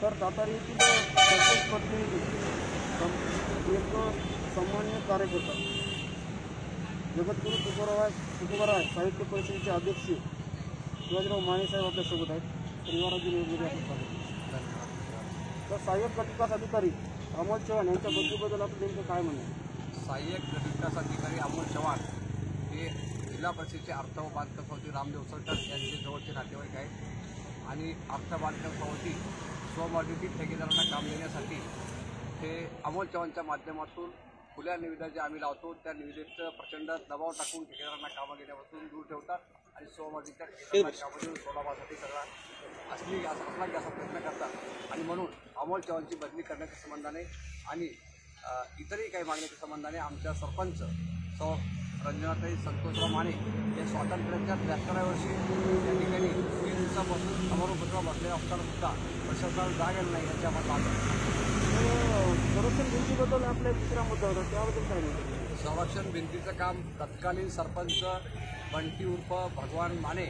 तर सातारा येथील सरपंच प्रतिनिधी एक सामान्य कार्यकर्ता जगद्गुरू तुकोबाराय साहित्य परिषदेचे अध्यक्ष शिवाजीराव माने साहेब आपल्यासोबत आहेत. परिवाराची निवडणुकीसाठी तर सहाय्यक गटविकास अधिकारी अमोल चव्हाण यांच्या बदलीबद्दल आपण नेमकं काय म्हणणं? सहाय्यक गटविकास अधिकारी अमोल चव्हाण हे जिल्हा परिषदेचे अर्थ व बांधकाम समिती रामदेव सरकार यांचे जवळचे नातेवाईक आहेत आणि अर्थ बांधकाम समिती स्वमर्यादित ठेकेदारांना काम देण्यासाठी ते अमोल चव्हाणच्या माध्यमातून खुल्या निविदा जे आम्ही लावतो त्या निविदेचं प्रचंड दबाव टाकून ठेकेदारांना कामं घेण्यापासून दूर ठेवतात आणि स्वमर्यादित ठेकेदारांना कामं देऊन सोलाभासाठी सगळा असली असा प्रयत्न करतात आणि म्हणून अमोल चव्हाणची बदली करण्याच्या संबंधाने आणि इतरही काही मागण्याच्या संबंधाने आमच्या सरपंच सौ रंजनाताई संतोषराव माने हे स्वातंत्र्याच्या 73व्या वर्षी या ठिकाणी 3 दिवसापासून समारोपत्र बसलेल्या असताना प्रशासनाला जाग आली नाही याच्या आम्हाला संरक्षण भिंतीबद्दल आपला दुसरा मुद्दा होता, त्याबद्दल काय नाही? संरक्षण भिंतीचं काम तत्कालीन सरपंच बंटी उर्फ भगवान माने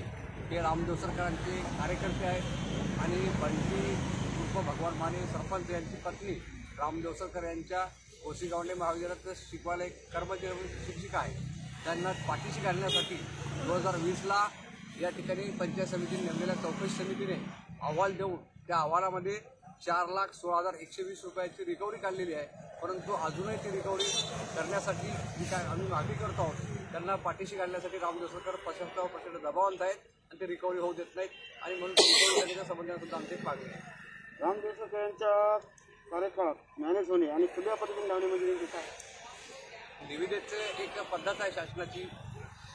हे रामदेव सरकारांचे कार्यकर्ते आहेत आणि बंटी उर्फ भगवान माने सरपंच यांची पत्नी रामदेव सरकार यांच्या ओसीगावंडे महाविद्यालयात शिकवायला एक कर्मचारी शिक्षिका आहे. त्यांना पाठीशी घालण्यासाठी 2020ला या ठिकाणी पंचायत समितीने नेमलेल्या चौकशी समितीने अहवाल देऊन त्या अहवालामध्ये 4,16,120 रुपयाची रिकव्हरी काढलेली आहे. परंतु अजूनही ती रिकव्हरी करण्यासाठी जी काय आम्ही मागणी करतो आहोत त्यांना पाठीशी घालण्यासाठी रामदेव सरकार प्रशासनावर प्रचंड दबाव आणत आहेत आणि ते रिकव्हरी होऊ देत नाहीत आणि म्हणून रिकव्हरी करण्याच्या संबंधाने सुद्धा आमची एक मागणी आहे. रामदेव सरकार यांच्या कार्यकाळात मॅनेज होणे आणि खुल्या पद्धतीने लावणे म्हणजे नेमके काय? निविदेचे एक पद्धत आहे शासनाची,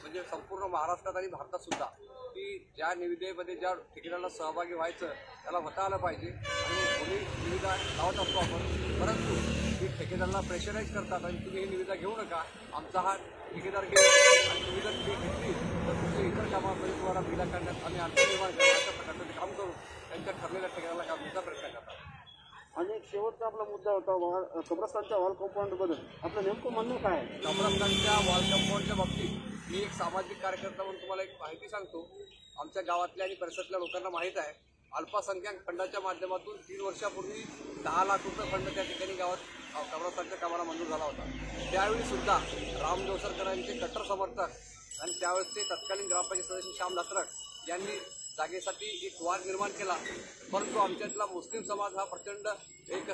म्हणजे संपूर्ण महाराष्ट्रात आणि भारतात सुद्धा, की ज्या निविदेमध्ये ज्या ठेकेदाराला सहभागी व्हायचं त्याला होता आलं पाहिजे आणि कोणी निविदा लावत असतो आपण, परंतु ही ठेकेदाराला प्रेशराईज करतात आणि तुम्ही ही निविदा घेऊ नका, आमचा हा ठेकेदार घेऊ आणि निविदा तुम्ही घेतली तर तुमच्या इतर कामामध्ये तुम्हाला बिला काढण्यात आम्ही अडचण निर्माण करणार अशा प्रकारचं ते काम करून त्यांच्या ठरलेल्या ठेकेदाराला काम देण्याचा प्रयत्न करतात. आणि एक शेवटचा आपला मुद्दा होता कब्रस्तानच्या वॉल कंपाऊंडबद्दल आपलं नेमकं म्हणणं काय आहे? कब्रस्तानच्या वॉल कंपाऊंडच्या बाबतीत मी एक सामाजिक कार्यकर्ता म्हणून तुम्हाला एक माहिती सांगतो. आमच्या गावातल्या आणि परिसरातल्या लोकांना माहीत आहे, अल्पसंख्याक फंडाच्या माध्यमातून 3 वर्षापूर्वी 10 लाख रुपये फंड त्या ठिकाणी गावात कब्रस्तानच्या कामाला मंजूर झाला होता. त्यावेळी सुद्धा रामदेव सरकारांचे कट्टर समर्थक आणि त्यावेळेसचे तत्कालीन ग्रामपंचायत सदस्य श्याम दात्रक यांनी जागेसाठी एक वाद निर्माण केला. परंतु आमच्यातला मुस्लिम समाज हा प्रचंड एक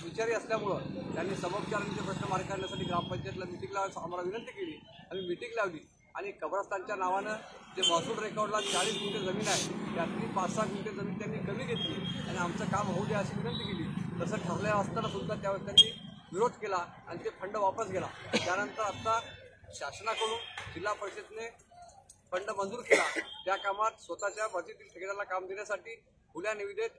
विचारी असल्यामुळं त्यांनी समोपचारांचे प्रश्न मार्ग काढण्यासाठी ग्रामपंचायतला मिटिंग लावायला आम्हाला विनंती केली. आम्ही मिटिंग लावली आणि कब्रस्तानच्या नावानं जे महसूल रेकॉर्डला 40 गुंठे जमीन आहे त्यातली 5-6 गुंठे जमीन त्यांनी कमी घेतली आणि आमचं काम होऊ द्या अशी विनंती केली. तसं ठरलेलं असताना सुद्धा त्यावेळेस त्यांनी विरोध केला आणि ते फंड वापस गेला. त्यानंतर आता शासनाकडून जिल्हा परिषदेने फंड मंजूर केला. त्या कामात स्वतःच्या मर्जीतील ठेकेदाराला काम देण्यासाठी खुल्या निविदेत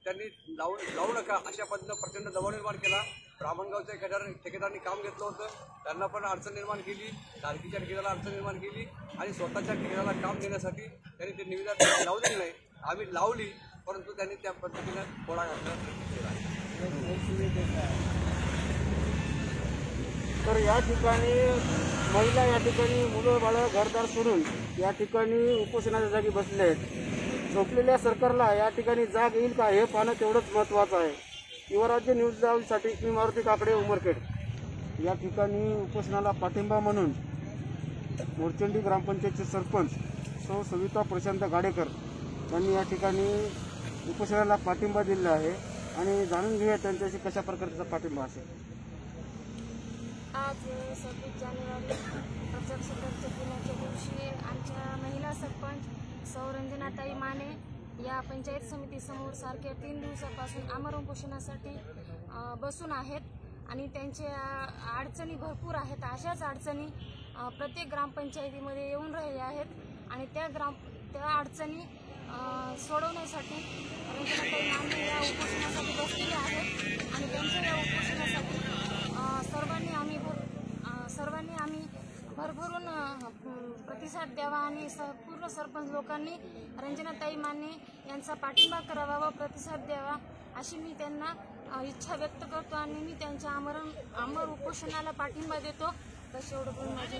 त्यांनी लावू नका अशा पद्धतीनं प्रचंड दबाव निर्माण केला. ब्राह्मणगावच्या ठेकेदारांनी काम घेतलं होतं, त्यांना पण अडचण निर्माण केली, दारकीच्या ठेकेदाराला अडचण निर्माण केली आणि स्वतःच्या ठेकेदाराला काम देण्यासाठी त्यांनी ते निविदा लावू दिली नाही. आम्ही लावली परंतु त्यांनी त्या पद्धतीनं घोडा घातला. तर या ठिकाणी महिला या ठिकाणी मुलं बाळं घरदार सोडून या ठिकाणी उपोषणाच्या जागी बसले आहेत. झोपलेल्या सरकारला या ठिकाणी जाग येईल का हे पाहणं तेवढंच महत्त्वाचं आहे. युवराज्य न्यूज लाईव्हसाठी मी मारुती काकडे उमरखेड. या ठिकाणी उपोषणाला पाठिंबा म्हणून मोरचंडी ग्रामपंचायतचे सरपंच सौ सविता प्रशांत गाडेकर यांनी या ठिकाणी उपोषणाला पाठिंबा दिला आहे आणि जाणून घेऊया त्यांच्याशी कशा प्रकारचा पाठिंबा असेल. आज 26 जानेवारी प्रजासत्ताक दिनाच्या दिवशी आमच्या महिला सरपंच सौ रंजनाताई माने या पंचायत समितीसमोर सारख्या 3 दिवसापासून आमरण उपोषणासाठी बसून आहेत आणि त्यांच्या अडचणी भरपूर आहेत. अशाच अडचणी प्रत्येक ग्रामपंचायतीमध्ये येऊन राहिल्या आहेत आणि त्या अडचणी सोडवण्यासाठी रंजनाताई माने या उपोषणासाठी बसलेले आहेत आणि त्यांच्या या उपोषणासाठी सर्वांनी आम्ही भरभरून प्रतिसाद द्यावा आणि पूर्ण सरपंच लोकांनी रंजनाताई माने यांचा पाठिंबा करावा व प्रतिसाद द्यावा अशी मी त्यांना इच्छा व्यक्त करतो आणि मी त्यांच्या आमरण उपोषणाला पाठिंबा देतो. तसे एवढं माझी